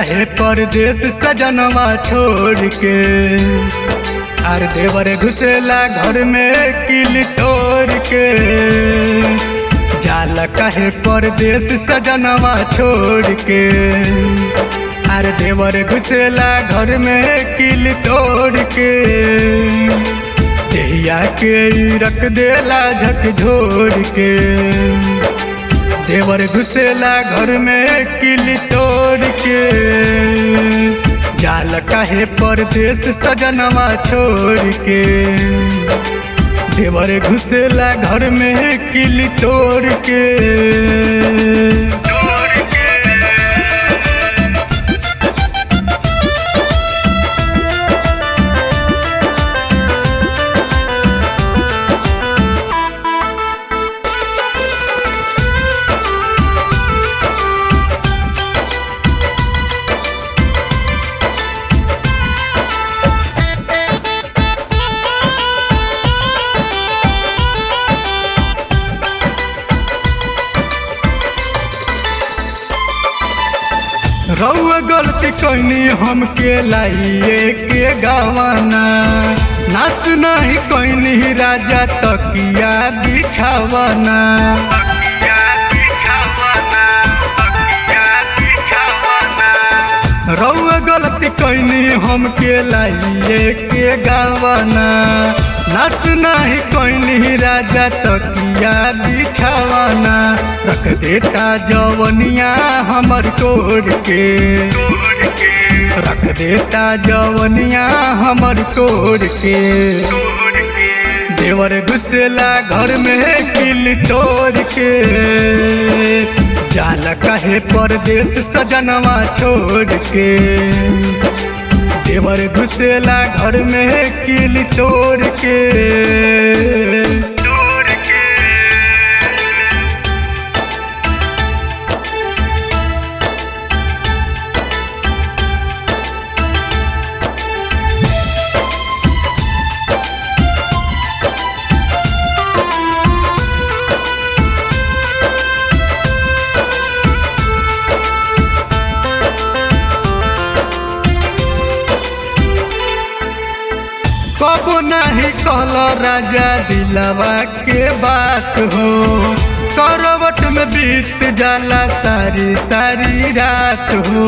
कहे परदेश सजनवा छोड़ के। अरे देवर घुसेला घर में किल तोड़ के। जाला कहे परदेश सजनवा छोड़ के। अरे देवर घुसेला घर में किल तोड़ के। देहिया के रख देला झकझोर के। देवर घुसेला घर में किल तोड़ के। जाल काहे परदेश सजनवा छोड़ के। देवर घुसेला घर में किल तोड़ के। रउआ गलती कैनी हमके लाइए के गवाना। नाच नहीं कैनी राजा तकिया बिछावना। रउआ गलती कैनी हमके लाइए के गवाना। नाच नहीं कैनी राजा तकिया बिछावना। रख देता जवनिया हमर तोड़ के। रख देता जवनिया हमर तोड़ के। देवर घुसेला घर में किल तोड़ के। जाला कहे परदेश सजनवा छोड़ के। देवर घुसेला घर में किल तोड़ के। कबो नहीं कहल राजा दिलवा के बात हो। करवट में बीत जाला सारी सारी रात हो।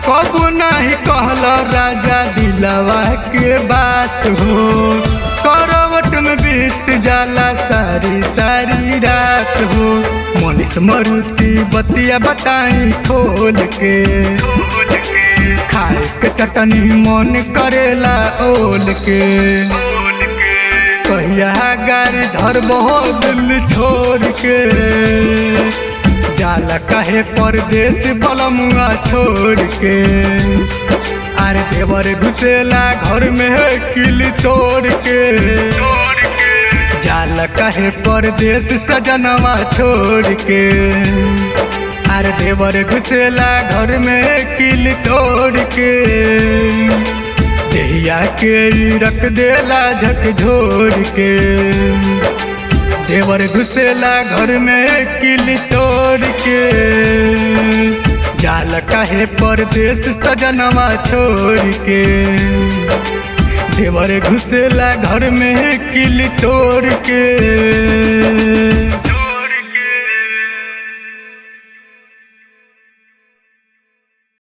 कबो नहीं कहल राजा दिलवा के बात हो। करवट में बीत जाला सारी सारी रात हो। मनीष मरुति बतिया बताई खोल के। खाए के चटनी मन करेला ओल के। कहिया गाड़ी धर बहुत दिल छोड़ के। जाला कहे परदेश बलमुआ छोड़ के। अरे देवर घुसेला घर में किल तोड़ के। जाला कहे परदेश सजनवा छोड़ के। अरे देवर घुसेला घर में किल तोड़ के। देहिया के रख देला झकझोर के। देवर घुसेला घर में किल तोड़ के। जाला कहे परदेश सजनवा छोड़ के। देवर घुसेला घर में किल तोड़ के।